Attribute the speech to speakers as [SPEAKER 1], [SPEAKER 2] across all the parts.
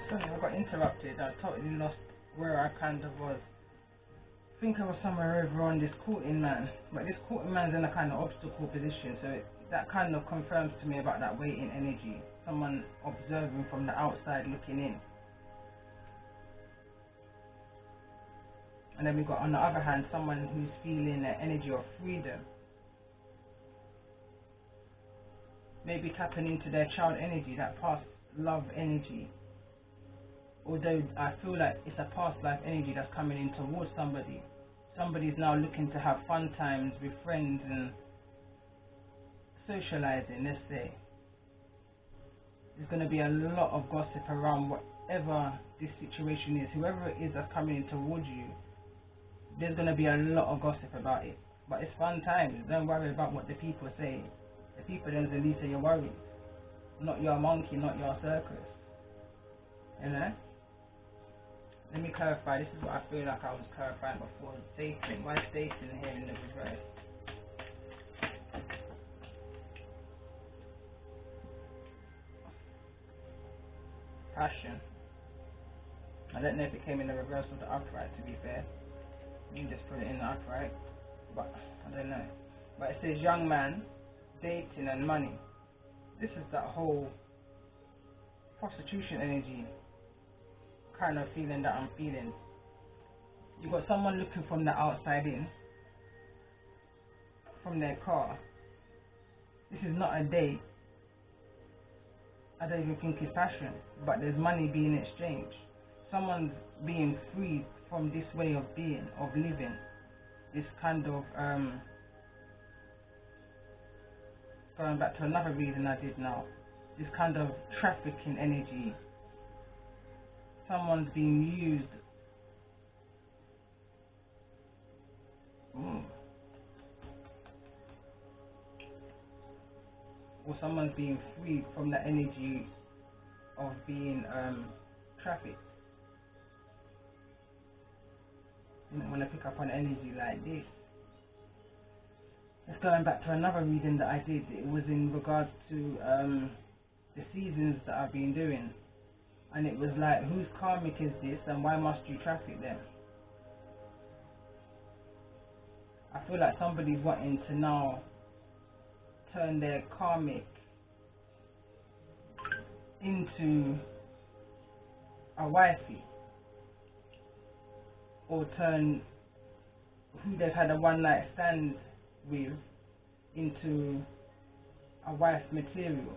[SPEAKER 1] Sorry, I got interrupted. I totally lost where I kind of was. I think I was somewhere over on this courting man, but this courting man's in a kind of obstacle position, so that kind of confirms to me about that waiting energy. Someone observing from the outside looking in. And then we've got on the other hand someone who's feeling the energy of freedom. Maybe tapping into their child energy, that past love energy. Although I feel like it's a past life energy that's coming in towards somebody. Somebody's now looking to have fun times with friends and socializing, let's say. There's going to be a lot of gossip around whatever this situation is. Whoever it is that's coming in towards you, there's going to be a lot of gossip about it. But it's fun times. Don't worry about what the people say. The people then the least of your worries. Not your monkey, not your circus. You know? Let me clarify. This is what I feel like I was clarifying before. Dating. Why is dating here in the reverse? Passion. I don't know if it came in the reverse or the upright, to be fair. You can just put it in the upright. But I don't know. But it says young man, dating and money. This is that whole prostitution energy kind of feeling that I'm feeling. You've got someone looking from the outside in, from their car. This is not a date. I don't even think it's passion, but there's money being exchanged. Someone's being freed from this way of being, of living. This kind of going back to another reason I did now, this kind of trafficking energy. Someone's being used. Or someone's being freed from the energy of being trafficked. You don't want to pick up on energy like this. It's going back to another reading that I did. It was in regards to the seasons that I've been doing. And it was like, whose karmic is this and why must you traffic them? I feel like somebody's wanting to now turn their karmic into a wifey. Or turn who they've had a one night stand with into a wife material.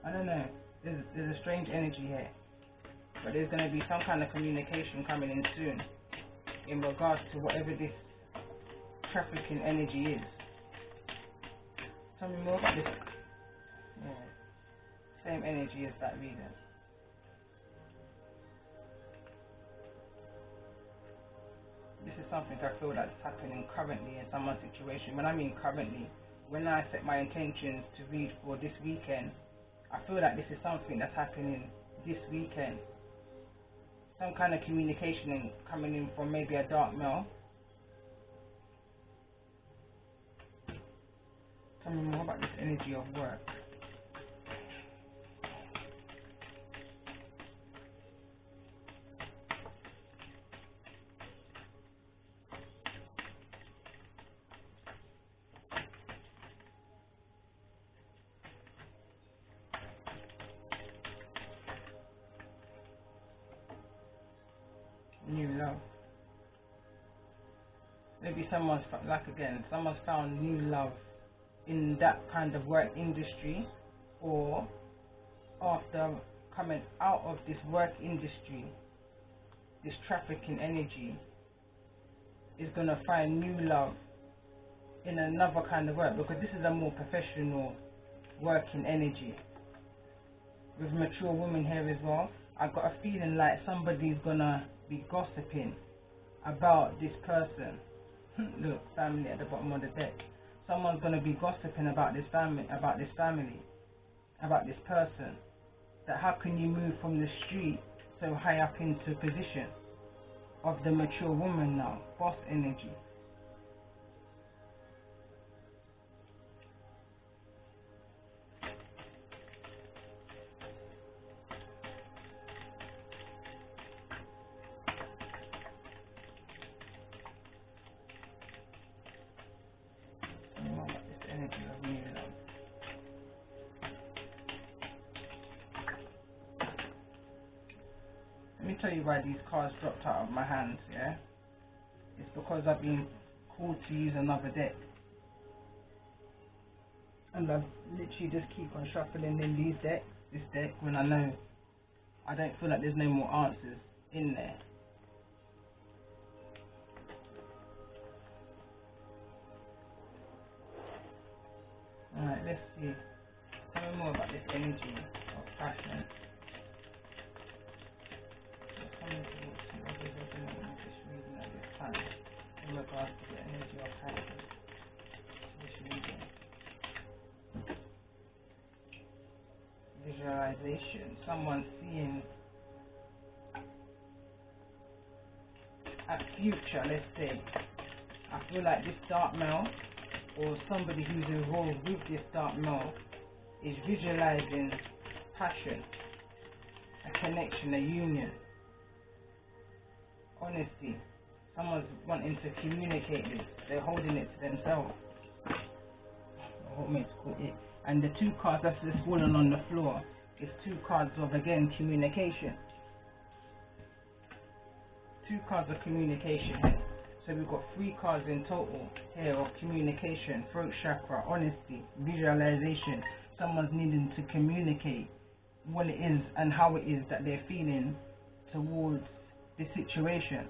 [SPEAKER 1] I don't know. There's a strange energy here. But there's going to be some kind of communication coming in soon in regards to whatever this trafficking energy is. Tell me more about this. Yeah. Same energy as that reading. This is something I feel that's happening currently in someone's situation. When I mean currently, when I set my intentions to read for this weekend, I feel like this is something that's happening this weekend. Some kind of communication coming in from maybe a dark male. Tell me more about this energy of work. New love. Maybe someone's found new love in that kind of work industry, or after coming out of this work industry, this trafficking energy is going to find new love in another kind of work, because this is a more professional working energy. With mature women here as well, I got a feeling like somebody's gonna be gossiping about this person. Look, family at the bottom of the deck. Someone's gonna be gossiping about this family, about this person. That how can you move from the street so high up into position of the mature woman now, boss energy. me tell you why these cards dropped out of my hands, yeah? It's because I've been called to use another deck. And I've literally just keep on shuffling in this deck, when I know I don't feel like there's no more answers in there. Alright, let's see. Tell me more about this energy of passion. Just reading at this time in regards to the energy of passion. Just reading. Visualization. Someone seeing a future, let's say. I feel like this dark male, or somebody who's involved with this dark male, is visualizing passion, a connection, a union, honesty. Someone's wanting to communicate this. They're holding it to themselves. What makes it? And the two cards that's just fallen on the floor is two cards of, again, communication. Two cards of communication here. So we've got 3 cards in total here of communication, throat chakra, honesty, visualization. Someone's needing to communicate what it is and how it is that they're feeling towards the situation.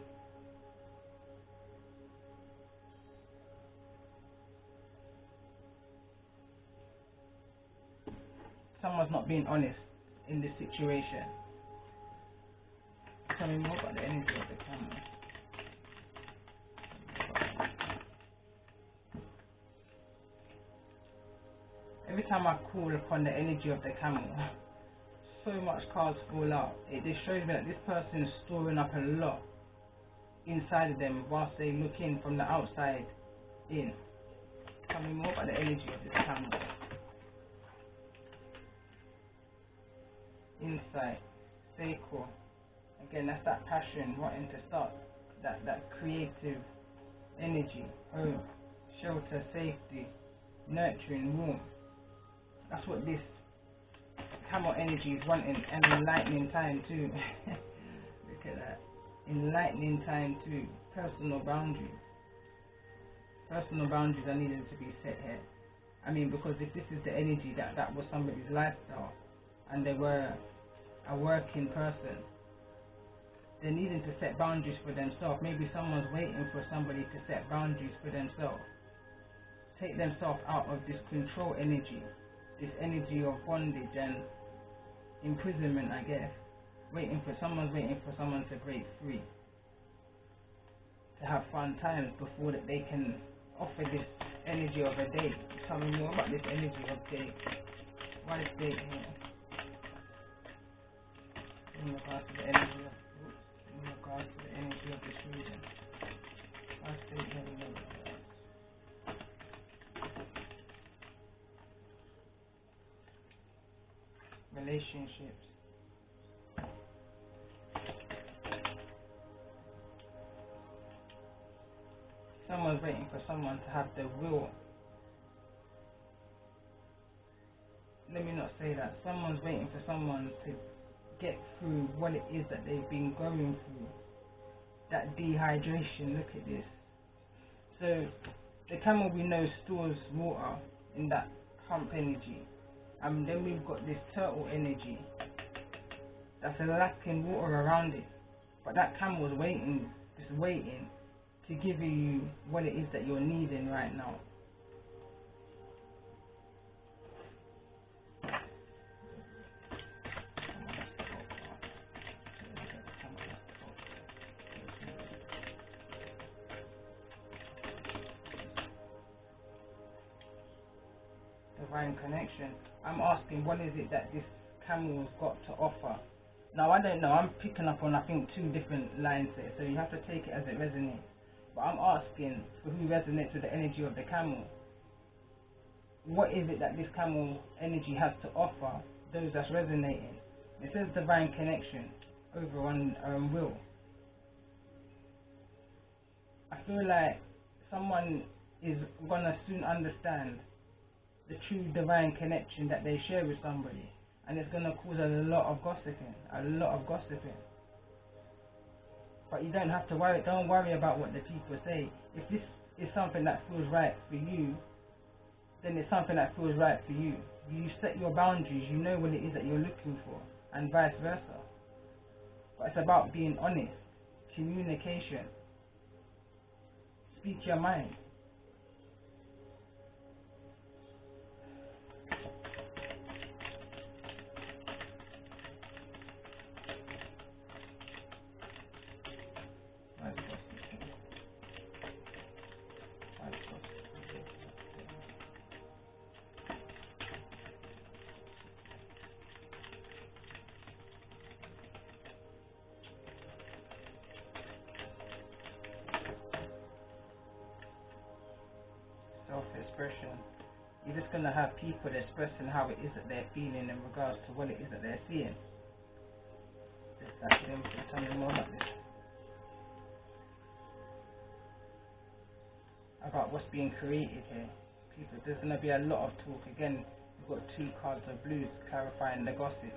[SPEAKER 1] Someone's not being honest in this situation. Tell me more about the energy of the camera. Every time I call upon the energy of the camel, so much cards fall out. It just shows me that this person is storing up a lot inside of them whilst they look in from the outside in. Tell me more about the energy of this camel. Insight, sacral. Again, that's that passion, wanting to start that creative energy. Home, shelter, safety, nurturing, warmth. That's what this camel energy is wanting. And enlightening time too. Look at that. Enlightening time too. Personal boundaries. Personal boundaries are needed to be set here. I mean, because if this is the energy that was somebody's lifestyle, and they were a working person, they're needing to set boundaries for themselves. Maybe someone's waiting for somebody to set boundaries for themselves. Take themselves out of this control energy, this energy of bondage and imprisonment, I guess. Someone's waiting for someone to break free, to have fun times before that they can offer this energy of a date. Tell me more about this energy of date. Why is date here? In regards to the energy of this region. Why is date here? Relationships. Someone's waiting for someone to have the will. Let me not say that. Someone's waiting for someone to get through what it is that they've been going through. That dehydration, look at this. So the camel, we know, stores water in that pump energy. And then we've got this turtle energy that's lacking water around it. But that camel is waiting, just waiting to give you what it is that you're needing right now. Divine connection. I'm asking, what is it that this camel's got to offer? Now, I don't know. I'm picking up on, I think, 2 different lines there, so you have to take it as it resonates. But I'm asking for who resonates with the energy of the camel. What is it that this camel energy has to offer those that's resonating? It says divine connection over on will. I feel like someone is gonna soon understand the true divine connection that they share with somebody, and it's gonna cause a lot of gossiping. But you don't have to worry. Don't worry about what the people say. If this is something that feels right for you, then it's something that feels right for you. You set your boundaries. You know what it is that you're looking for, and vice versa. But it's about being honest, communication. Speak your mind. Self-expression. You're just going to have people expressing how it is that they're feeling in regards to what it is that they're seeing. Just like them, tell me more about this. About what's being created here. People, there's going to be a lot of talk. Again, we've got 2 cards of blues clarifying the gossip.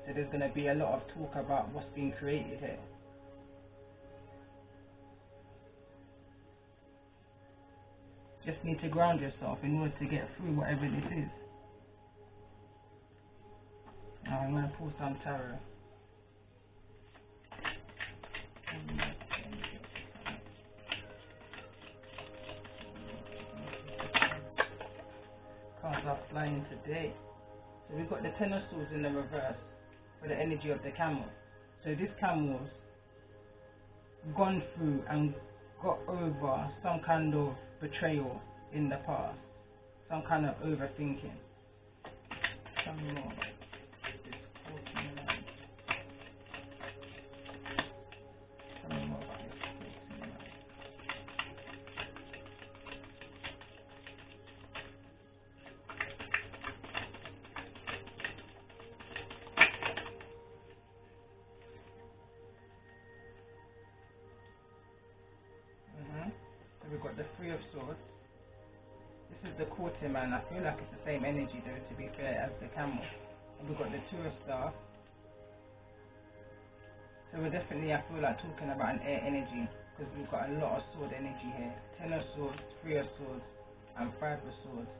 [SPEAKER 1] So there's going to be a lot of talk about what's being created here. Just need to ground yourself in order to get through whatever this is. Now I'm going to pull some tarot. Cards are flying today. So we've got the 10 of Swords in the reverse for the energy of the camel. So this camel's gone through and got over some kind of betrayal in the past, some kind of overthinking. Some more. We've got the 3 of Swords. This is the courting man. I feel like it's the same energy though, to be fair, as the camel. And we've got the 2 of Staff. So we're definitely, I feel like, talking about an air energy, because we've got a lot of sword energy here. 10 of Swords, 3 of Swords, and 5 of Swords.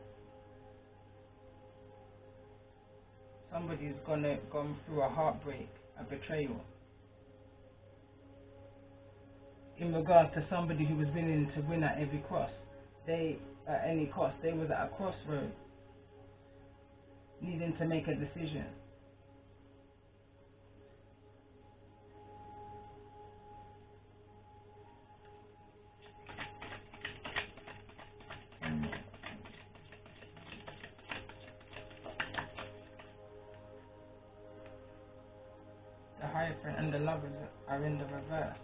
[SPEAKER 1] Somebody's gone through a heartbreak, a betrayal. In regards to somebody who was willing to win at every cost, at any cost, they was at a crossroad, needing to make a decision. The Hierophant and the Lovers are in the reverse.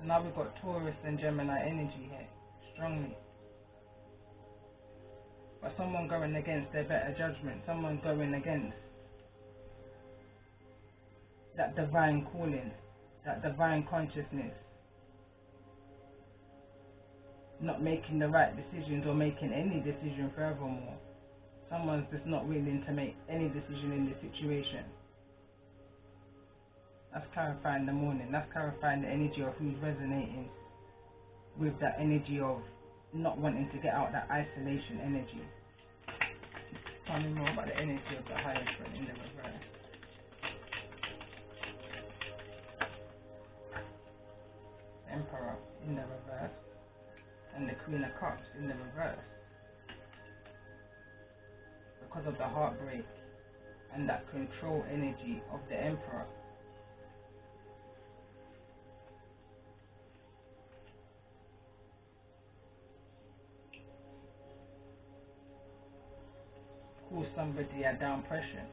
[SPEAKER 1] So now we've got Taurus and Gemini energy here, strongly. But someone going against their better judgment, someone going against that divine calling, that divine consciousness, not making the right decisions or making any decision furthermore. Someone's just not willing to make any decision in this situation. That's clarifying the morning. That's clarifying the energy of who's resonating with that energy of not wanting to get out, that isolation energy. Tell me more about the energy of the Hierophant in the reverse. Emperor in the reverse. And the Queen of Cups in the reverse. Because of the heartbreak and that control energy of the Emperor. Cause somebody a down pressure.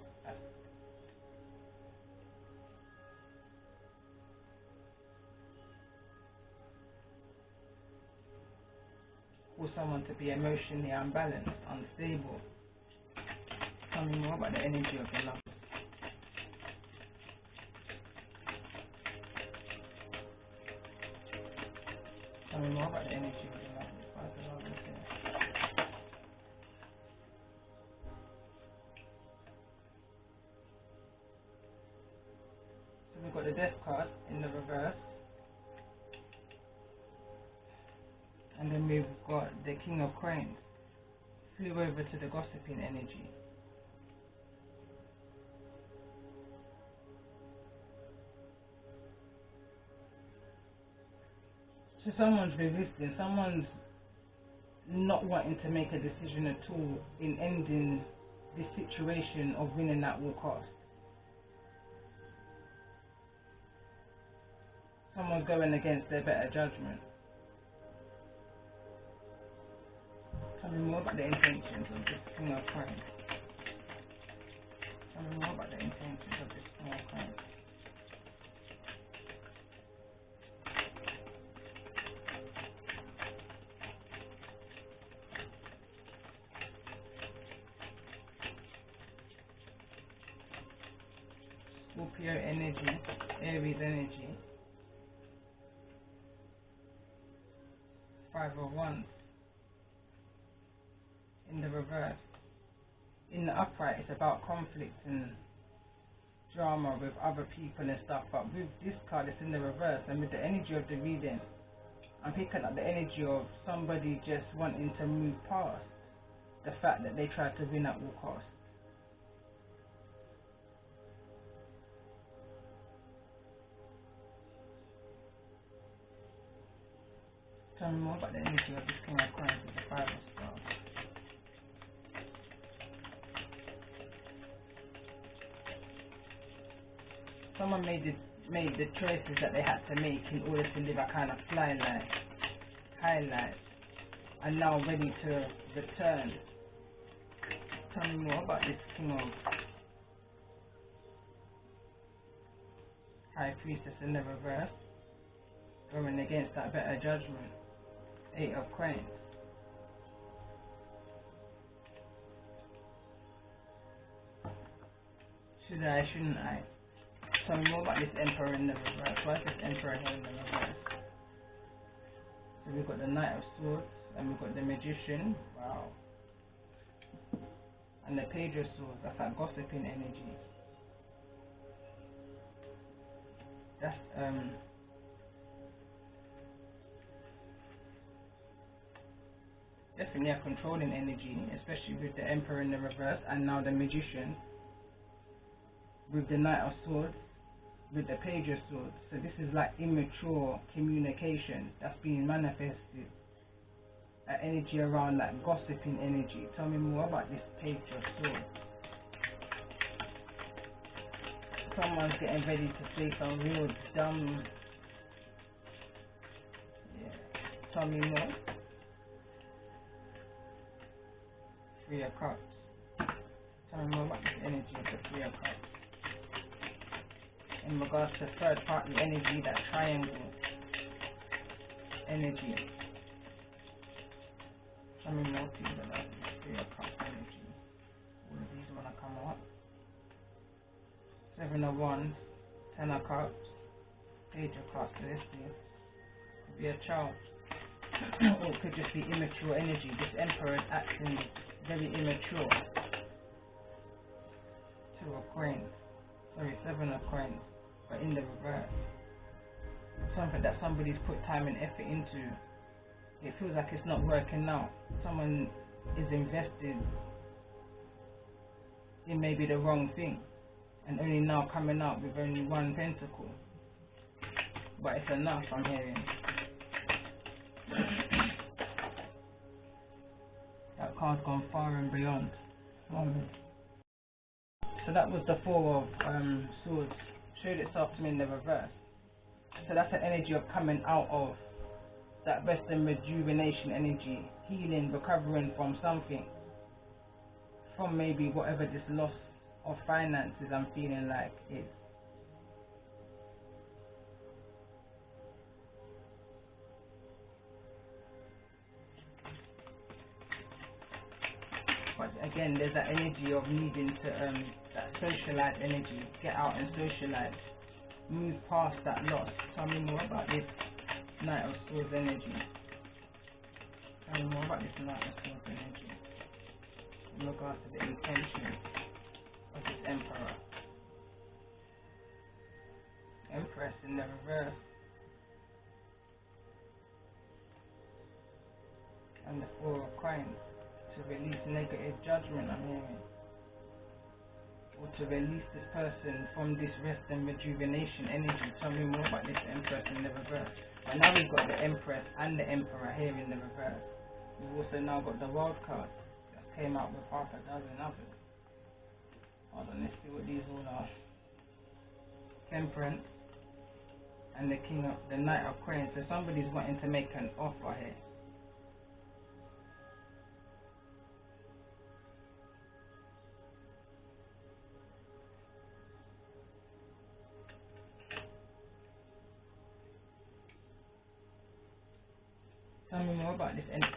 [SPEAKER 1] Cause someone to be emotionally unbalanced, unstable. Tell me more about the energy of the love. Tell me more about the energy of the love. So we've got the Death card in the reverse. And then we've got the King of Coins. Flew over to the gossiping energy. So someone's resisting, someone's not wanting to make a decision at all in ending this situation of winning at all costs. Someone's going against their better judgment. Tell me more about the intentions of this King of Coins. Tell me more about the intentions of this King of Coins. Scorpio energy, Aries energy, 5 of Wands. In the reverse. In the upright, it's about conflict and drama with other people and stuff, but with this card, it's in the reverse. And with the energy of the reading, I'm picking up the energy of somebody just wanting to move past the fact that they tried to win at all costs. Tell me more about the energy of this King of Coins with the 5 of Stars. Someone made the choices that they had to make in order to live a kind of fly life, high life, and now ready to return. Tell me more about this King of High Priestess in the reverse, going against that better judgment. 8 of Coins. Should I, shouldn't I? Tell me more about this Emperor in the reverse. Why is this Emperor here in the reverse? So we've got the Knight of Swords, and we've got the Magician. Wow. And the Page of Swords. That's that gossiping energy. That's definitely a controlling energy, especially with the Emperor in the reverse, and now the Magician with the Knight of Swords, with the Page of Swords. So this is like immature communication that's being manifested. An energy around that gossiping energy. Tell me more about this Page of Swords. Someone's getting ready to say some real dumb. Yeah. Tell me more. 3 of Cups. Tell me more about this energy of the 3 of Cups. In regards to third party energy, that triangle energy. Tell me more please about this 3 of Cups energy. All of these want to come up. 7 of Wands, 10 of Cups, Page of Cups. So this could be a child. Or it could just be immature energy. This Emperor is acting very immature. 2 of Coins. Sorry, 7 of Coins. But in the reverse. Something that somebody's put time and effort into. It feels like it's not working out. Someone is invested in maybe the wrong thing, and only now coming out with only 1 pentacle. But it's enough, I'm hearing. That card's gone far and beyond. So that was the 4 of Swords. Showed itself to me in the reverse. So that's an energy of coming out of that rest and rejuvenation energy, healing, recovering from something, from maybe whatever this loss of finances I'm feeling like is. But again, there's that energy of needing to that socialize energy, get out and socialize, move past that loss. Tell me more about this Knight of Swords energy. Tell me more about this Knight of Swords energy in regards to the intention of this Emperor. Empress in the reverse. and the Four of Coins, to release negative judgment, I'm hearing, or to release this person from this rest and rejuvenation energy. Tell me more about this Empress in the reverse. But now we've got the Empress and the Emperor here in the reverse. We've also now got the World card that came out with half a dozen others. Hold on, let's see what these all are. Temperance and the Knight of Coins. So somebody's wanting to make an offer here. Tell me more about this energy.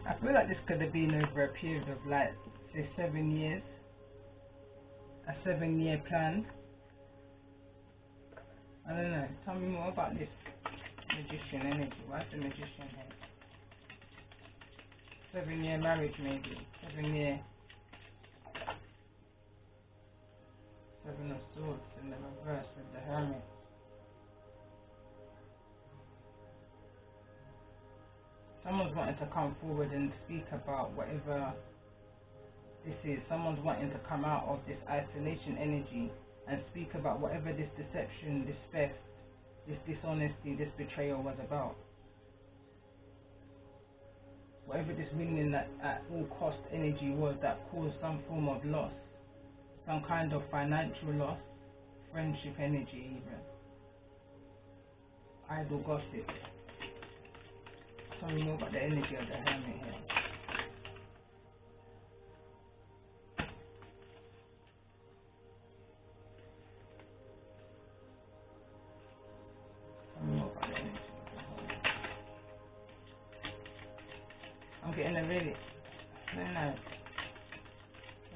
[SPEAKER 1] I feel like this could have been over a period of like, say, 7 years. A 7-year plan. I don't know. Tell me more about this Magician energy. Why's the Magician here? 7-year marriage, maybe. 7-year. 7 of Swords in the reverse with the Hermit. Someone's wanting to come forward and speak about whatever this is. Someone's wanting to come out of this isolation energy and speak about whatever this deception, this theft, this dishonesty, this betrayal was about. Whatever this winning at all cost energy was that caused some form of loss, some kind of financial loss, friendship energy even. Idle gossip. Tell me more about the energy of the Hermit here. Tell me more about the energy of the Hermit. I'm getting a really, I don't know,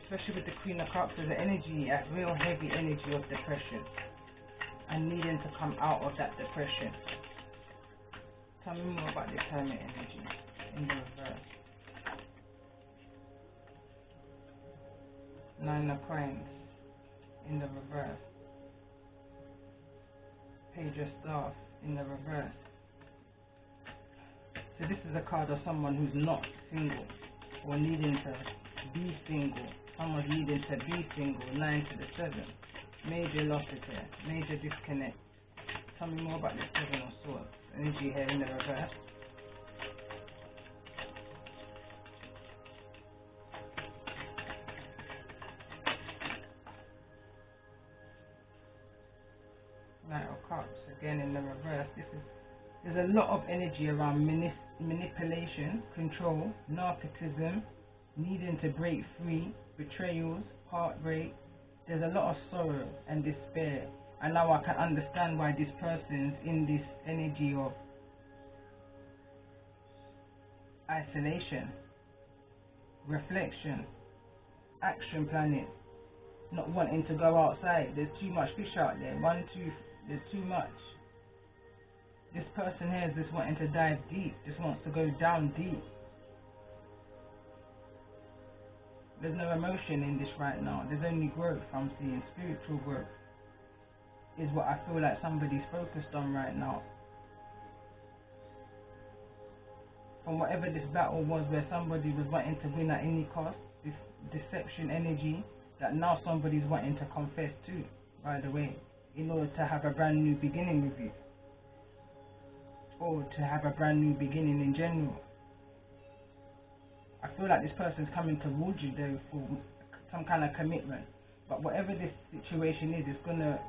[SPEAKER 1] especially with the Queen of Cups, there's an energy, a real heavy energy of depression and needing to come out of that depression. Tell me more about this Hermit energy in the reverse. 9 of Coins in the reverse. Page of Staff in the reverse. So this is a card of someone who's not single or needing to be single. Someone's needing to be single. 9 to the 7. Major losses here. Major disconnect. Tell me more about the 7 of Swords. Energy here in the reverse. Knight of Cups again in the reverse. There's a lot of energy around manipulation, control, narcissism, needing to break free, betrayals, heartbreak. There's a lot of sorrow and despair. And now I can understand why this person's in this energy of isolation, reflection, action planning, not wanting to go outside. There's too much fish out there. There's too much. This person here is just wanting to dive deep, just wants to go down deep. There's no emotion in this right now. There's only growth I'm seeing, spiritual growth. Is what I feel like somebody's focused on right now. From whatever this battle was where somebody was wanting to win at any cost, this deception energy that now somebody's wanting to confess to, by the way, in order to have a brand new beginning with you. Or to have a brand new beginning in general. I feel like this person's coming towards you though for some kind of commitment. But whatever this situation is, it's gonna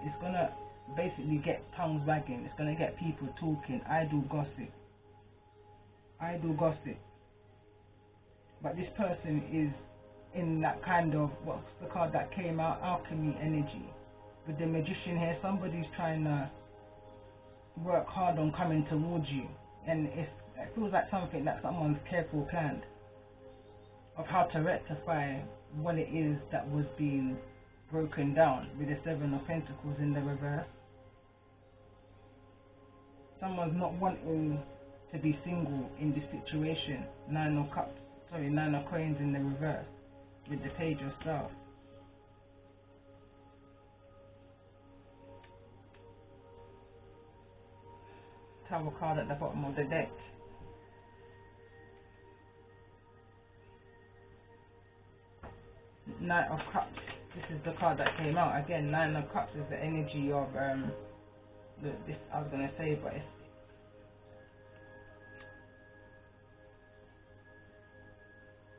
[SPEAKER 1] basically get tongues wagging. It's gonna get people talking, idle gossip. But this person is in that kind of, what's the card that came out, alchemy energy. With the Magician here, somebody's trying to work hard on coming towards you, and it feels like something that someone's careful planned of how to rectify what it is that was being broken down with the 7 of Pentacles in the reverse. Someone's not wanting to be single in this situation. 9 of Cups Sorry, 9 of coins in the reverse with the page of staff. Tower card at the bottom of the deck. Knight of Cups. This is the card that came out. Again, 9 of Cups is the energy of this I was gonna say, but it's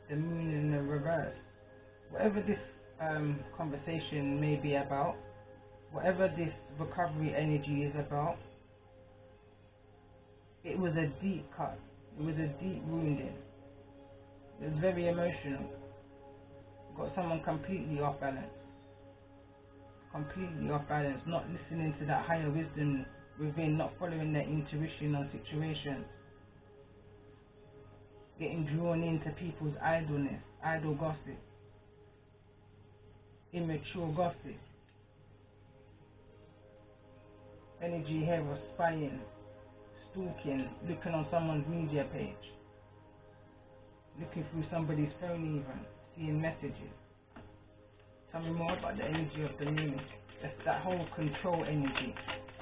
[SPEAKER 1] the moon in the reverse. Whatever this conversation may be about, whatever this recovery energy is about, it was a deep cut. It was a deep wounding. It was very emotional. Got someone completely off balance. Completely off balance, not listening to that higher wisdom within, not following their intuition on situations. Getting drawn into people's idleness, idle gossip, immature gossip. Energy here was spying, stalking, looking on someone's media page, looking through somebody's phone even, seeing messages. Tell me more about the energy of the moon. That's that whole control energy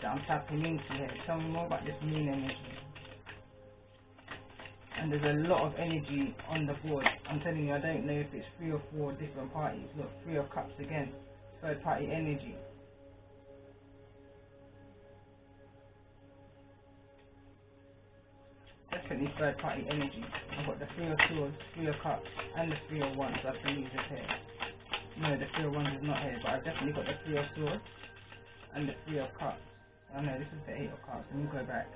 [SPEAKER 1] that I'm tapping into here. Tell me more about this moon energy. And there's a lot of energy on the board. I'm telling you, I don't know if it's 3 or 4 different parties. Look, 3 of Cups again. Third party energy. Definitely third party energy. I've got the 3 of Swords, 3 of Cups, and the 3 of Wands. I believe is here. No, the 3 of Wands is not here, but I've definitely got the 3 of Swords and the 3 of Cups. Oh no, this is the 8 of Cups. Let me go back.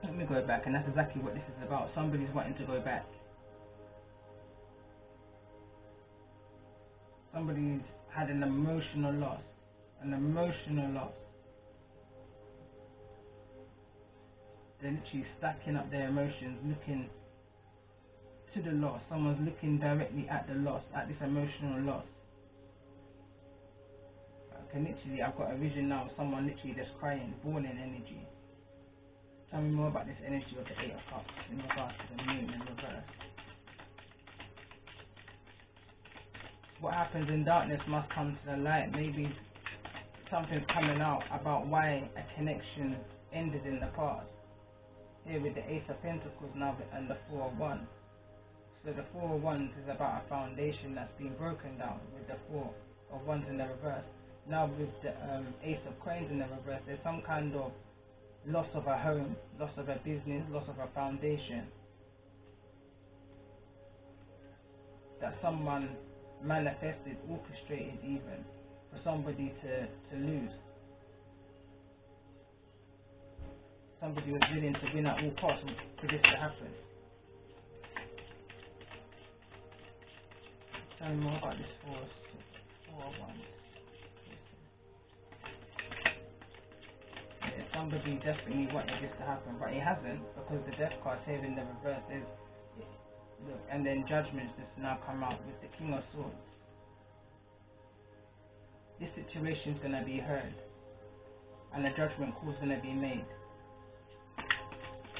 [SPEAKER 1] Let me go back, and that's exactly what this is about. Somebody's wanting to go back. Somebody's had an emotional loss. An emotional loss. They're literally stacking up their emotions, looking to the loss. Someone's looking directly at the loss, at this emotional loss. I've got a vision now of someone literally just crying, bawling energy. Tell me more about this energy of the 8 of Cups in regards to the moon in reverse. What happens in darkness must come to the light. Maybe something's coming out about why a connection ended in the past. Here with the Ace of Pentacles now and the 4 of Wands. So the 4 of Wands is about a foundation that's been broken down with the 4 of Wands in the reverse. Now with the Ace of Coins in the reverse, there's some kind of loss of a home, loss of a business, loss of a foundation that someone manifested, orchestrated even, for somebody to lose. Somebody was willing to win at all costs for this to happen. Tell me more about this 4 of Wands. Somebody definitely wanted this to happen, but it hasn't, because the Death card here in the reverse is, look, and then Judgment's just now come out with the King of Swords. This situation's going to be heard, and a judgment call's going to be made.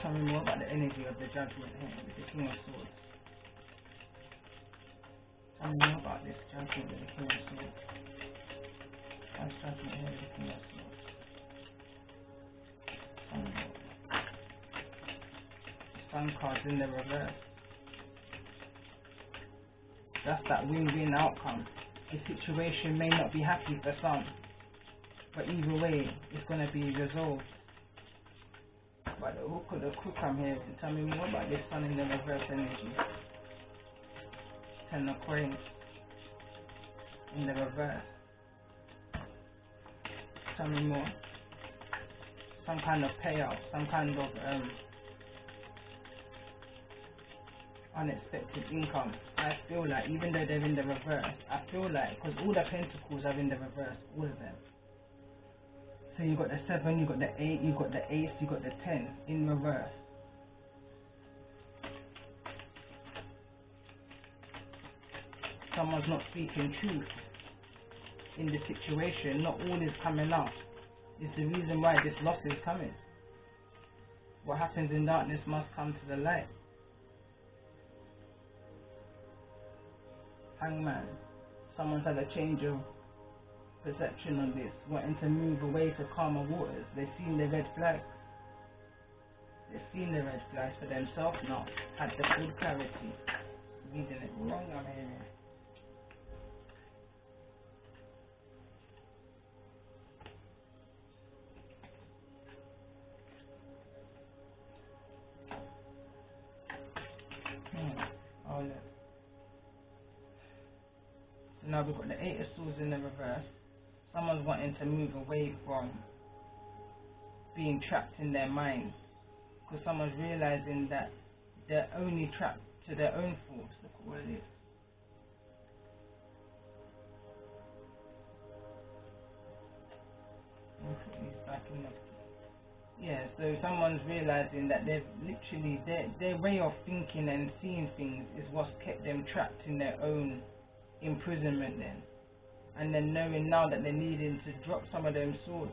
[SPEAKER 1] Tell me more about the energy of the Judgment here with the King of Swords. Tell me more about this Judgment with the King of Swords. That's Judgment here with the King of Swords. Sun cards in the reverse. That's that win-win outcome. The situation may not be happy for some, but either way, it's going to be resolved. But the hook of the crook I'm here to tell me more about this Sun in the reverse energy. 10 of Coins in the reverse. Tell me more. Some kind of payout, some kind of unexpected income. I feel like, even though they're in the reverse, I feel like, because all the Pentacles are in the reverse, all of them. So you got the 7, you got the 8, you got the Ace, you got the 10 in reverse. Someone's not speaking truth in the situation. Not all is coming out. It's the reason why this loss is coming. What happens in darkness must come to the light. Hangman. Someone's had a change of perception on this, wanting to move away to calmer waters. They've seen the red flags. They've seen the red flags for themselves now. Had the full clarity. Reading it wrong, I'm hearing. Oh, look. So now we've got the Eight of Swords in the reverse. Someone's wanting to move away from being trapped in their mind, because someone's realizing that they're only trapped to their own thoughts. Look at what it is. Let me put these back in the... Yeah, so someone's realizing that they've literally, their way of thinking and seeing things is what's kept them trapped in their own imprisonment then. And then knowing now that they're needing to drop some of them swords.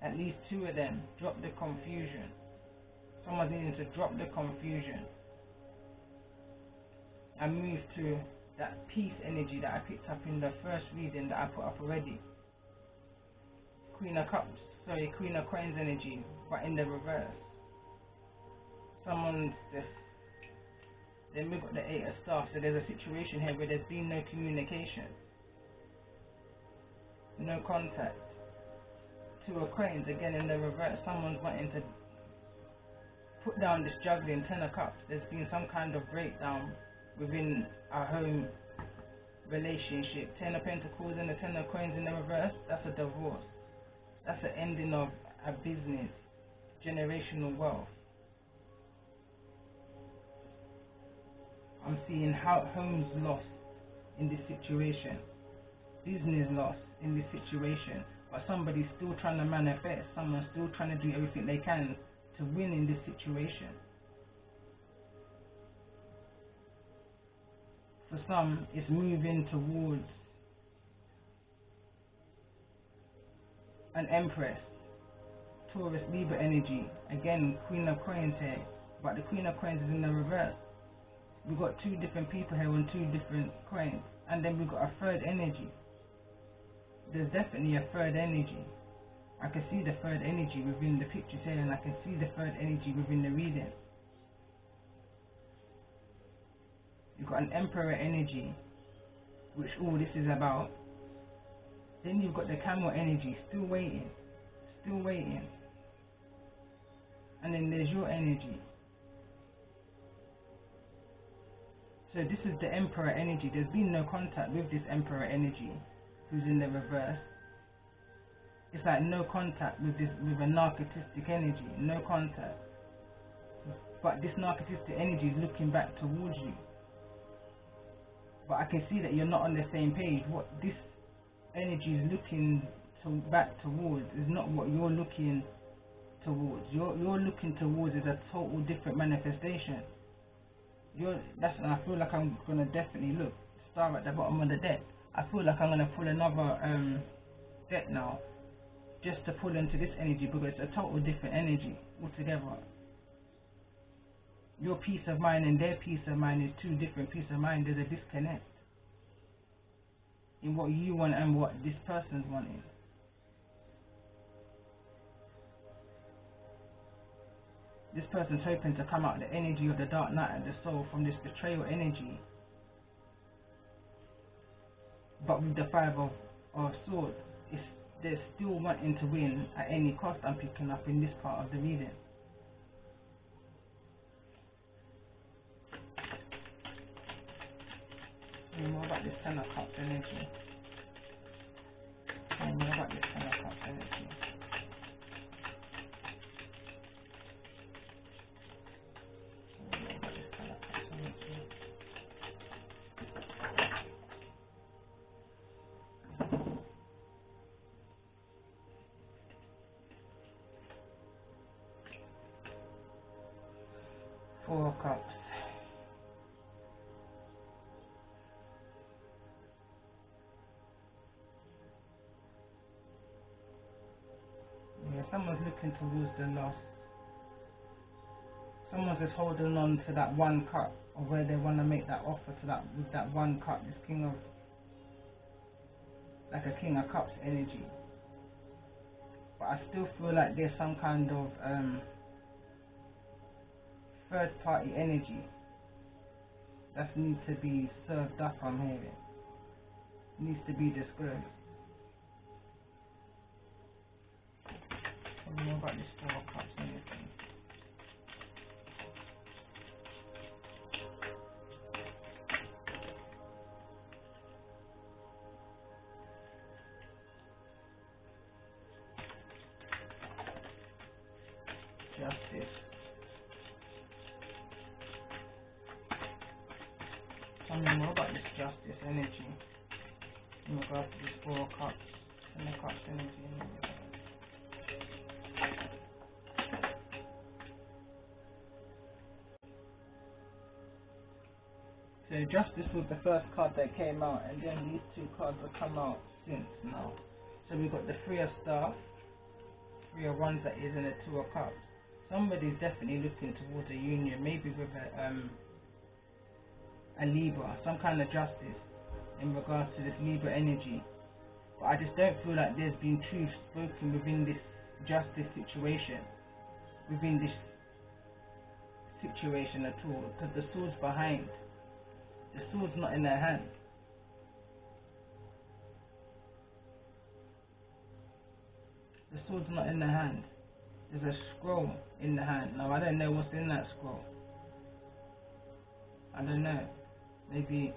[SPEAKER 1] At least two of them. Drop the confusion. Someone's needing to drop the confusion and move to that peace energy that I picked up in the first reading that I put up already. Queen of Cups. Sorry, Queen of Coins energy, but in the reverse. Someone's just... Then we've got the Eight of Staffs, so there's a situation here where there's been no communication. No contact. Two of Coins, again in the reverse. Someone's wanting to put down this juggling. Ten of Cups. There's been some kind of breakdown within our home relationship. Ten of Pentacles and the Ten of Coins in the reverse. That's a divorce. That's the ending of a business, generational wealth. I'm seeing how homes lost in this situation, business lost in this situation, but somebody's still trying to manifest, someone's still trying to do everything they can to win in this situation. For some, it's moving towards an Empress, Taurus, Libra energy. Again, Queen of Coins here, but the Queen of Coins is in the reverse. We've got two different people here on two different coins, and then we've got a third energy. There's definitely a third energy. I can see the third energy within the pictures here, and I can see the third energy within the reading. You've got an Emperor energy, which all this is about. Then you've got the Camel energy, still waiting, still waiting. And then there's your energy. So this is the Emperor energy. There's been no contact with this Emperor energy, who's in the reverse. It's like no contact with this, with a narcissistic energy, no contact. But this narcissistic energy is looking back towards you. But I can see that you're not on the same page. What this energy is looking back towards is not what you're looking towards. You're looking towards is a total different manifestation. And I feel like I'm gonna definitely look. Star at the bottom of the deck. I feel like I'm gonna pull another deck now, just to pull into this energy, because it's a total different energy altogether. Your peace of mind and their peace of mind is two different peace of mind. There's a disconnect in what you want and what this person's wanting. This person's hoping to come out the energy of the dark night of the soul from this betrayal energy. But with the Five of Swords, they're still wanting to win at any cost. I'm picking up in this part of the reading. More about this Ten of Cups energy. More about this Ten of Cups energy. Four of Cups. Yeah, someone's looking towards the loss. Someone's just holding on to that one cup, or where they want to make that offer to that with that one cup. This king of, like a king of cups energy. But I still feel like there's some kind of third party energy that needs to be served up. I'm hearing needs to be disclosed. Tell me more about this Four of Cups energy. Justice. Tell me more about this justice energy in regards to this Four of Cups and the Cups energy. So justice was the first card that came out, and then these two cards have come out since now. So we've got the Three of Staff, Three of Wands that is, and the Two of Cups. Somebody's definitely looking towards a union, maybe with a Libra, some kind of justice in regards to this Libra energy. But I just don't feel like there's been truth spoken within this justice situation, within this situation at all, because the sword's behind. The sword's not in their hand. The sword's not in their hand. There's a scroll in the hand. Now I don't know what's in that scroll. I don't know. Maybe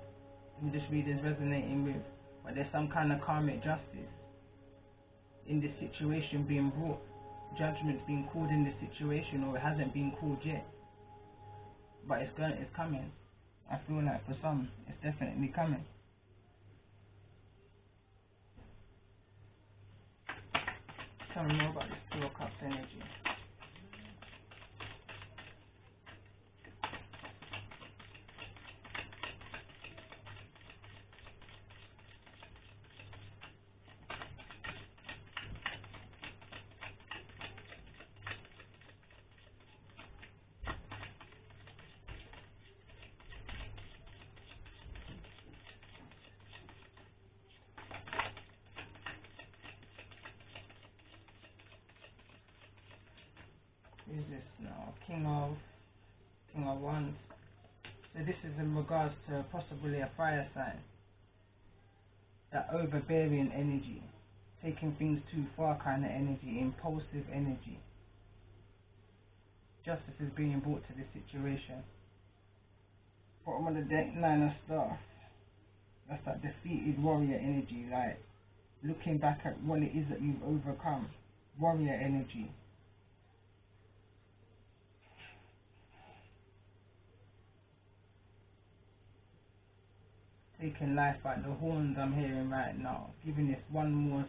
[SPEAKER 1] this reading's resonating with, but there's some kind of karmic justice in this situation being brought. Judgment's being called in this situation, or it hasn't been called yet. But it's coming. I feel like for some, it's definitely coming. Tell me more about this Two of Cups energy. Who's this now? King of Wands. So this is in regards to possibly a fire sign. That overbearing energy, taking things too far kind of energy, impulsive energy. Justice is being brought to this situation. Bottom of the deck, Nine of Staff. That's that defeated warrior energy, like looking back at what it is that you've overcome. Warrior energy. Taking life by the horns, I'm hearing right now. Giving this one more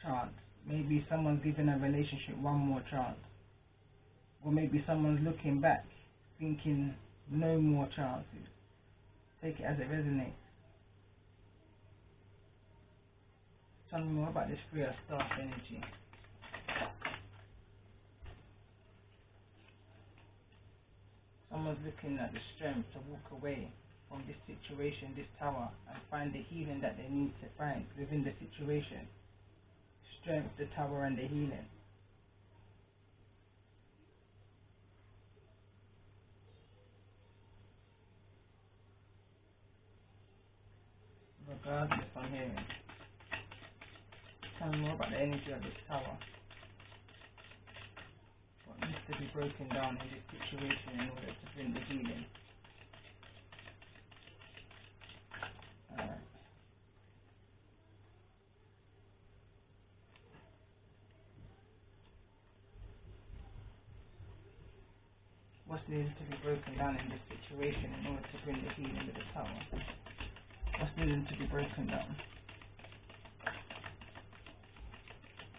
[SPEAKER 1] chance. Maybe someone's giving a relationship one more chance. Or maybe someone's looking back, thinking no more chances. Take it as it resonates. Tell me more about this Three of Staff energy. Someone's looking at the strength to walk away from this situation, this tower, and find the healing that they need to find within the situation. Strength, the tower, and the healing. Regardless, I'm hearing. Tell me more about the energy of this tower. What needs to be broken down in this situation in order to bring the healing? Alright. What's needed to be broken down in this situation in order to bring the healing to the tower? What's needed to be broken down?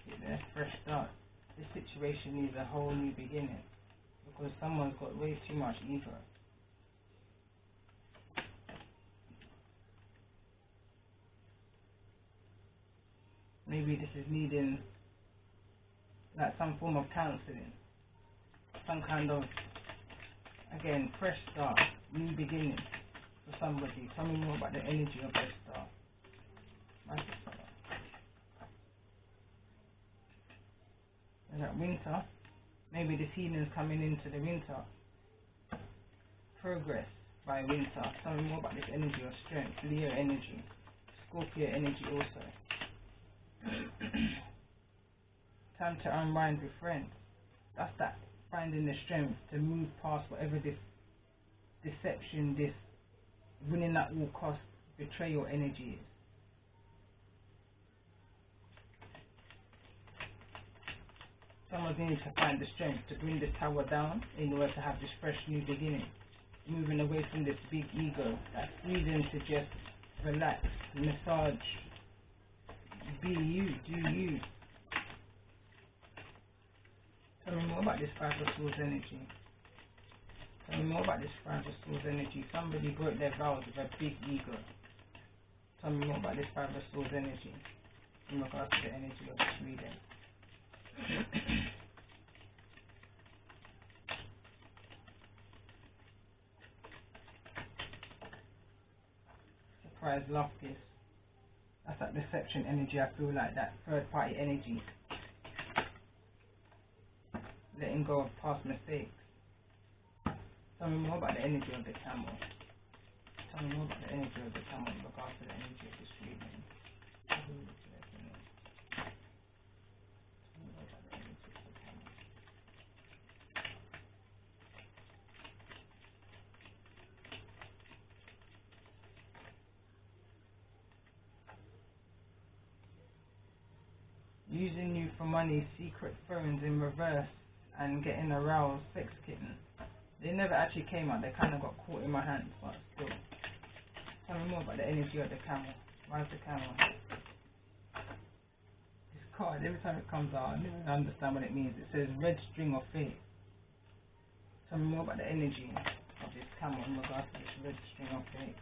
[SPEAKER 1] Get there, fresh start. This situation needs a whole new beginning, because someone's got way too much ego. Maybe this is needing like some form of counseling, some kind of Again, fresh start, new beginning for somebody. Tell me more about the energy of their star. Magic star. Is that winter? Maybe this healing's coming into the winter. Progress by winter. Tell me more about this energy of strength. Leo energy. Scorpio energy also. Time to unwind with friends. That's that. Finding the strength to move past whatever this deception, this winning at all costs, betrayal energy is. Someone's needing to find the strength to bring this tower down in order to have this fresh new beginning. Moving away from this big ego. That freedom to just relax, massage, be you, do you. Tell me more about this Five of Swords energy. Tell me more about this Five of Swords energy. Somebody broke their vows with a big ego. Tell me more about this Five of Swords energy in regards to the energy of this reading. Surprise love kiss. That's that deception energy. I feel like that third party energy. Letting go of past mistakes. Tell me more about the energy of the camel. Tell me more about the energy of the camel in regards to the energy of this reading. Tell me more about the energy of the camel. Using you for money, secret phones in reverse, and getting aroused, sex kitten. They never actually came out, they kind of got caught in my hands, but still. Tell me more about the energy of the camel. Why is the camel? This card, every time it comes out, I never understand what it means. It says red string of fate. Tell me more about the energy of this camel in regards to this red string of fate.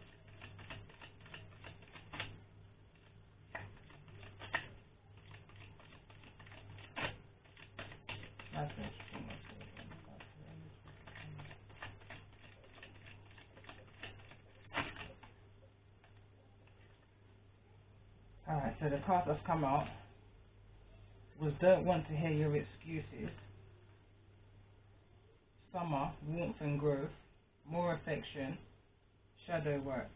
[SPEAKER 1] That's red string of fate. Alright, so the card that's come out was Don't Want to Hear Your Excuses, Summer, Warmth and Growth, More Affection, Shadow Work.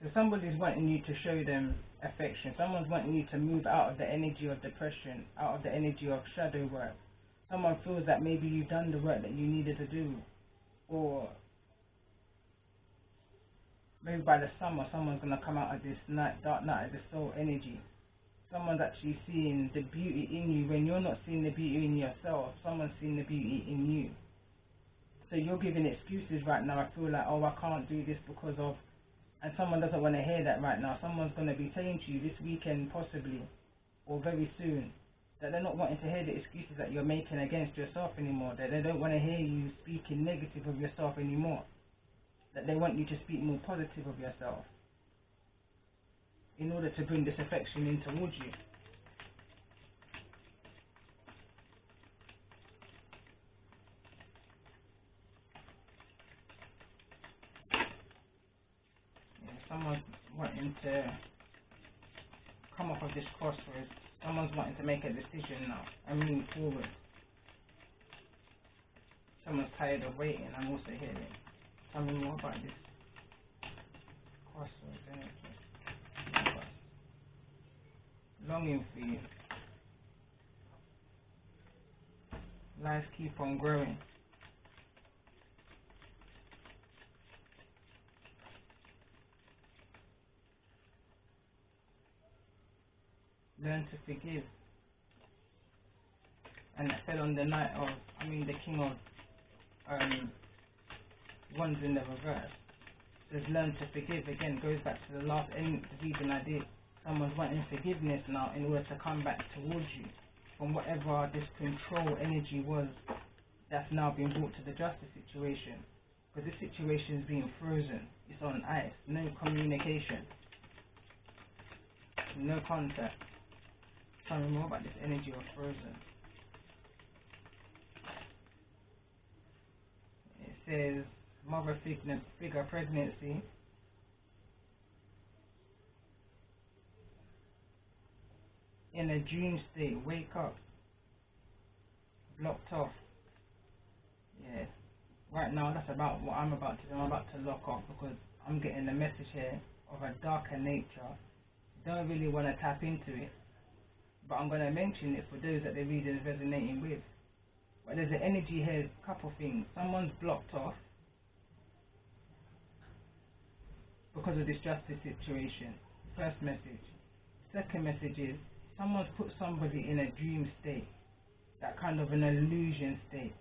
[SPEAKER 1] So somebody's wanting you to show them affection. Someone's wanting you to move out of the energy of depression, out of the energy of shadow work. Someone feels that maybe you've done the work that you needed to do, or maybe by the summer someone's going to come out of this dark night of the soul energy. Someone's actually seeing the beauty in you when you're not seeing the beauty in yourself. Someone's seeing the beauty in you. So you're giving excuses right now. I feel like, oh, I can't do this because of, and someone doesn't want to hear that right now. Someone's going to be saying to you this weekend possibly, or very soon, that they're not wanting to hear the excuses that you're making against yourself anymore, that they don't want to hear you speaking negative of yourself anymore, that they want you to speak more positive of yourself in order to bring this affection in towards you. Yeah, someone's wanting to come off of this crossroads. Someone's wanting to make a decision now and move forward. Someone's tired of waiting. I'm also hearing. Tell me more about this crossroads energy. Longing for you. Lives keep on growing. Learn to forgive. And that fell on the night of, the king of wands in the reverse. Says learn to forgive. Again, goes back to the last reading I did. Someone's wanting forgiveness now in order to come back towards you from whatever this control energy was that's now been brought to the justice situation. Because this situation is being frozen. It's on ice. No communication. No contact. Tell me more about this energy of frozen. It says mother figure pregnancy. In a dream state, wake up, blocked off. Yes. Right now, that's about what I'm about to do. I'm about to lock off because I'm getting a message here of a darker nature. Don't really want to tap into it, but I'm going to mention it for those that the reading is resonating with. But there's an energy here, a couple things. Someone's blocked off because of this justice situation. First message. Second message is someone's put somebody in a dream state, that kind of an illusion state.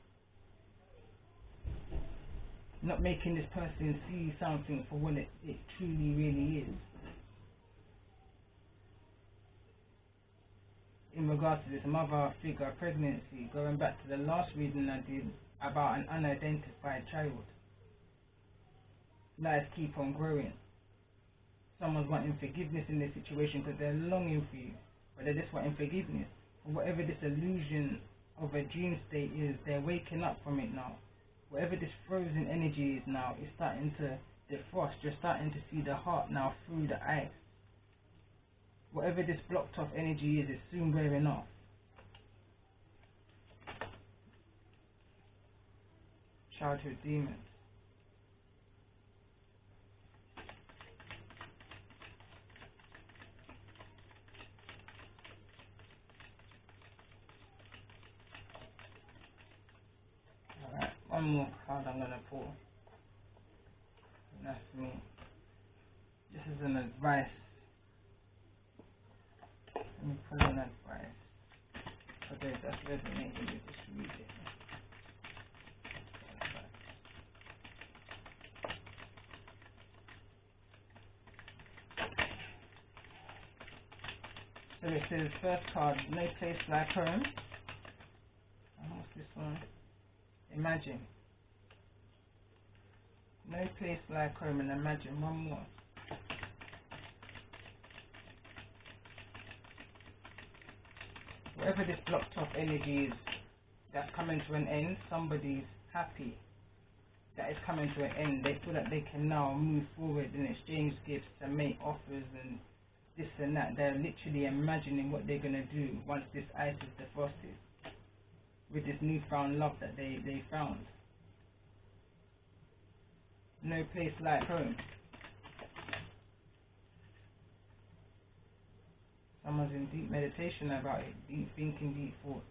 [SPEAKER 1] Not making this person see something for what it truly really is. In regards to this mother figure pregnancy, going back to the last reading I did about an unidentified child. Lies keep on growing. Someone's wanting forgiveness in this situation because they're longing for you, but they're just wanting forgiveness. For whatever this illusion of a dream state is, they're waking up from it now. Whatever this frozen energy is now, is starting to defrost. You're starting to see the heart now through the ice. Whatever this blocked off energy is soon wearing off. Childhood demons. Alright, one more card I'm going to pull. And that's me. This is an advice. Let me pull an advice. For those that's resonating with this reading. So it says first card, no place like home. What's this one? Imagine. No place like home, and imagine. One more. Whatever this blocked off energy is that's coming to an end, somebody's happy that it's coming to an end. They feel that they can now move forward and exchange gifts and make offers and this and that. They're literally imagining what they're going to do once this ice is defrosted with this newfound love that they found. No place like home. Someone's in deep meditation about it, deep thinking, deep thoughts.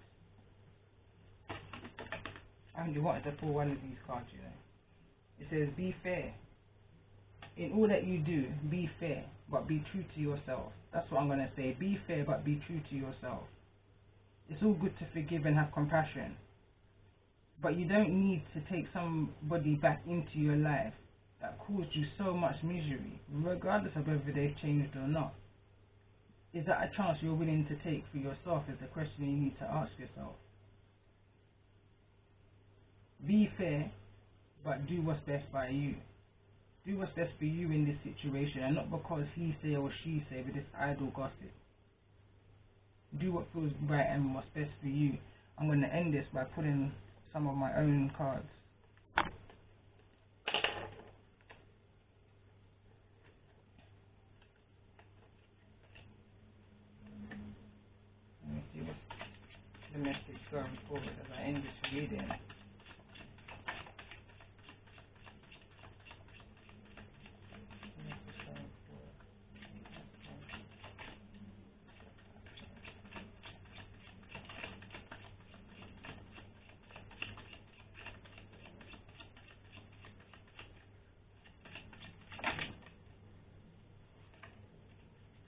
[SPEAKER 1] I only wanted to pull one of these cards, you know. It says, be fair. In all that you do, be fair, but be true to yourself. That's what I'm going to say. Be fair, but be true to yourself. It's all good to forgive and have compassion, but you don't need to take somebody back into your life that caused you so much misery, regardless of whether they've changed or not. Is that a chance you're willing to take for yourself is the question you need to ask yourself. Be fair, but do what's best by you. Do what's best for you in this situation, and not because he say or she say with this idle gossip. Do what feels right and what's best for you. I'm going to end this by pulling some of my own cards. Let me see what's the message going forward as I end this reading.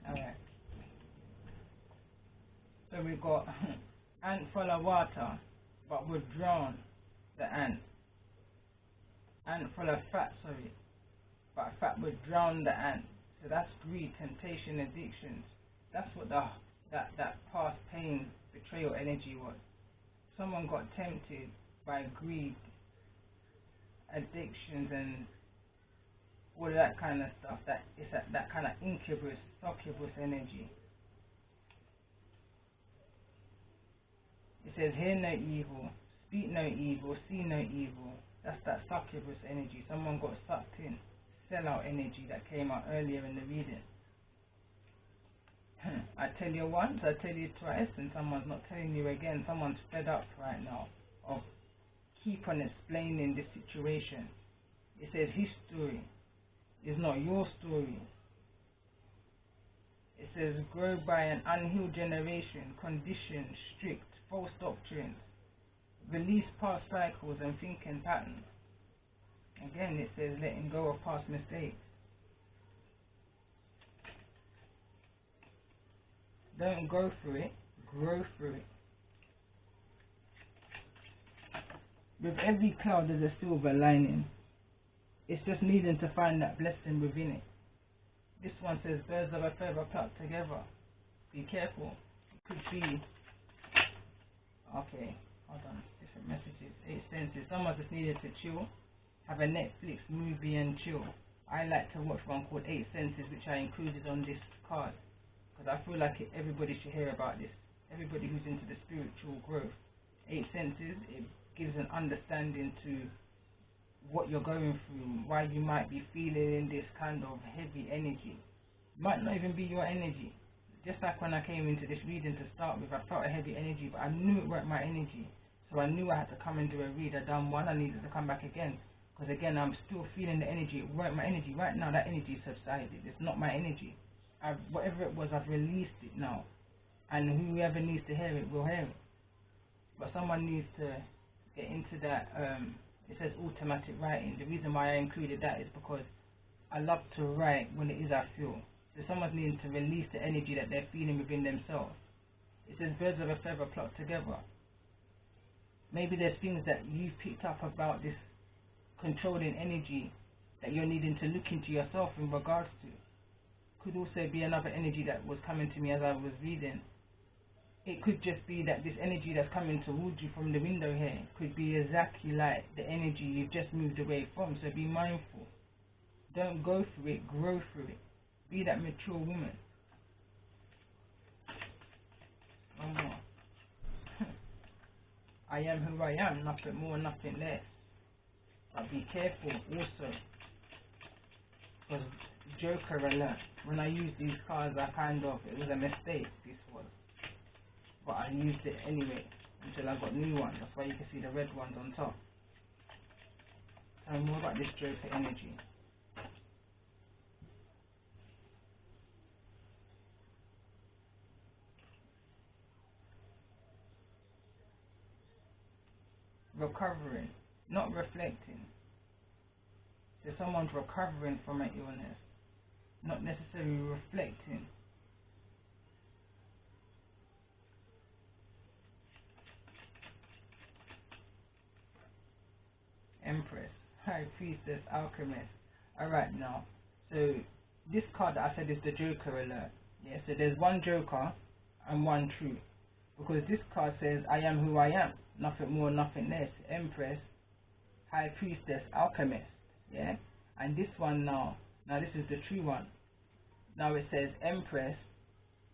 [SPEAKER 1] Alright. So we got ant full of water, but would drown the ant. Ant full of fat, but fat would drown the ant. So that's greed, temptation, addictions. That's what that past pain, betrayal energy was. Someone got tempted by greed, addictions, and all of that kind of stuff. That kind of incubus, succubus energy. It says, hear no evil, speak no evil, see no evil. That's that succubus energy. Someone got sucked in. Sellout energy that came out earlier in the reading. I tell you once, I tell you twice, and someone's not telling you again. Someone's fed up right now of keep on explaining this situation. It says his story is not your story. It says grow by an unhealed generation, conditioned, strict, false doctrines, release past cycles and thinking patterns. Again, it says letting go of past mistakes. Don't go through it, grow through it. With every cloud there's a silver lining. It's just needing to find that blessing within it. This one says birds of a feather flock together. Be careful. It could be... Okay, hold on. Different messages. 8 senses. Someone just needed to chill. Have a Netflix movie and chill. I like to watch one called 8 Senses, which I included on this card. Because I feel like everybody should hear about this. Everybody who's into the spiritual growth. 8 Senses, it gives an understanding to what you're going through, why you might be feeling this kind of heavy energy. Might not even be your energy. Just like when I came into this reading to start with, I felt a heavy energy, but I knew it weren't my energy. So I knew I had to come and do a read. I done one, I needed to come back again. Because again, I'm still feeling the energy. It weren't my energy. Right now, that energy subsided. It's not my energy. Whatever it was, I've released it now. And whoever needs to hear it will hear it. But someone needs to get into that, it says automatic writing. The reason why I included that is because I love to write when it is I feel. So someone's needing to release the energy that they're feeling within themselves. It says birds of a feather flock together. Maybe there's things that you've picked up about this controlling energy that you're needing to look into yourself in regards to. Could also be another energy that was coming to me as I was reading. It could just be that this energy that's coming towards you from the window here could be exactly like the energy you've just moved away from. So be mindful. Don't go through it, grow through it. Be that mature woman. One more. I am who I am, nothing more, nothing less. But be careful also. Because Joker alert. When I used these cards, it was a mistake, this was. But I used it anyway until I got new ones. That's why you can see the red ones on top. Tell me more about this Joker energy. Recovering, not reflecting. So someone's recovering from an illness, not necessarily reflecting. Empress, High Priestess, Alchemist. Alright now, so this card that I said is the Joker alert. Yeah, so there's one Joker and one truth. Because this card says, I am who I am. Nothing more, nothing less. Empress, High Priestess, Alchemist. Yeah? And this one now this is the true one. Now it says Empress,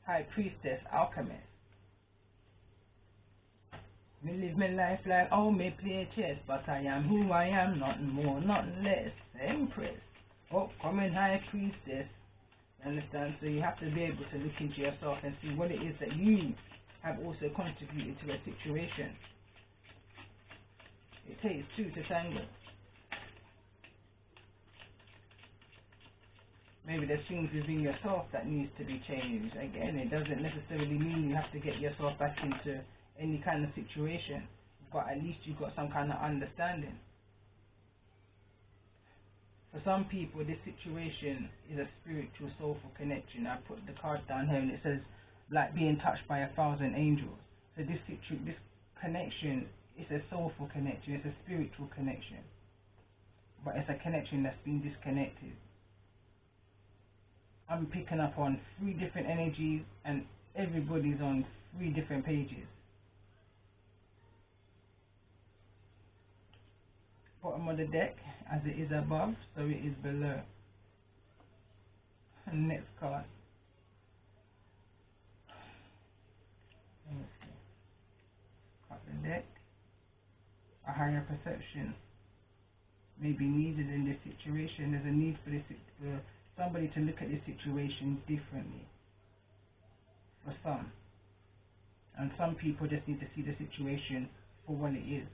[SPEAKER 1] High Priestess, Alchemist. Me live my life like oh me play chess, but I am who I am, nothing more, nothing less. Empress, upcoming High Priestess. Understand? So you have to be able to look into yourself and see what it is that you have also contributed to a situation. It takes two to tango. Maybe there's things within yourself that needs to be changed. Again, it doesn't necessarily mean you have to get yourself back into any kind of situation, but at least you've got some kind of understanding. For some people, this situation is a spiritual, soulful connection. I put the card down here and it says, like being touched by 1,000 angels. So this connection is a soulful connection, it's a spiritual connection. But it's a connection that's been disconnected. I'm picking up on 3 different energies and everybody's on 3 different pages. Bottom of the deck, as it is above, so it is below. And next card. select. A higher perception may be needed in this situation. There's a need for somebody to look at this situation differently for some. And some people just need to see the situation for what it is.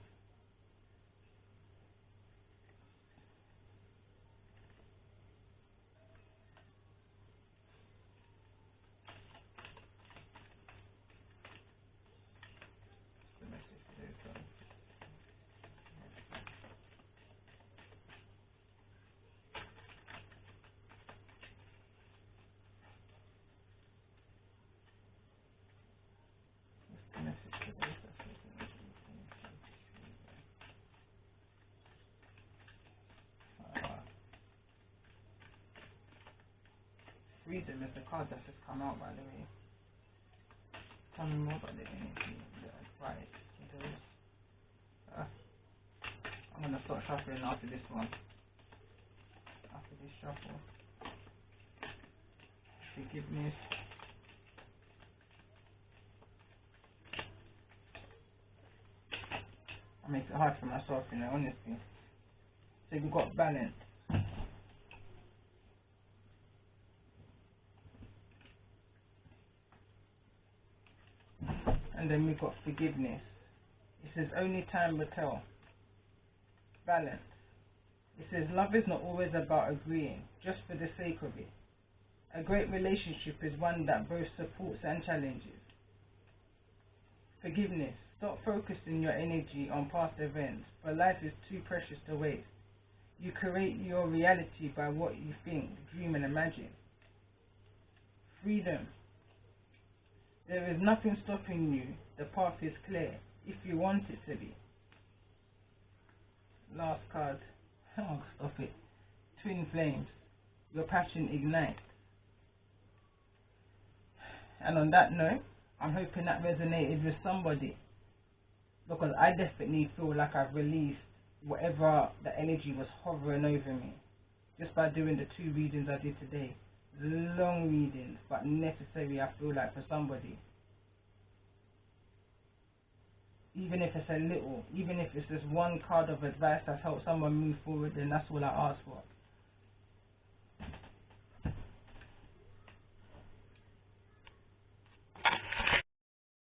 [SPEAKER 1] Freedom is the card that's just come out, by the way. Tell me more about the energy, the advice to those. I'm gonna start shuffling after this one. After this shuffle. Forgiveness. I make it hard for myself, honestly. So we've got balance. And then we've got forgiveness. It says only time will tell. Balance. It says love is not always about agreeing, just for the sake of it. A great relationship is one that both supports and challenges. Forgiveness. Stop focusing your energy on past events, for life is too precious to waste. You create your reality by what you think, dream and imagine. Freedom. There is nothing stopping you. The path is clear, if you want it to be. Last card. Oh, stop it. Twin flames. Your passion ignites. And on that note, I'm hoping that resonated with somebody, because I definitely feel like I've released whatever the energy was hovering over me just by doing the 2 readings I did today. Long readings, but necessary, I feel like, for somebody. Even if it's a little, even if it's just one card of advice that's helped someone move forward, then that's all I ask for.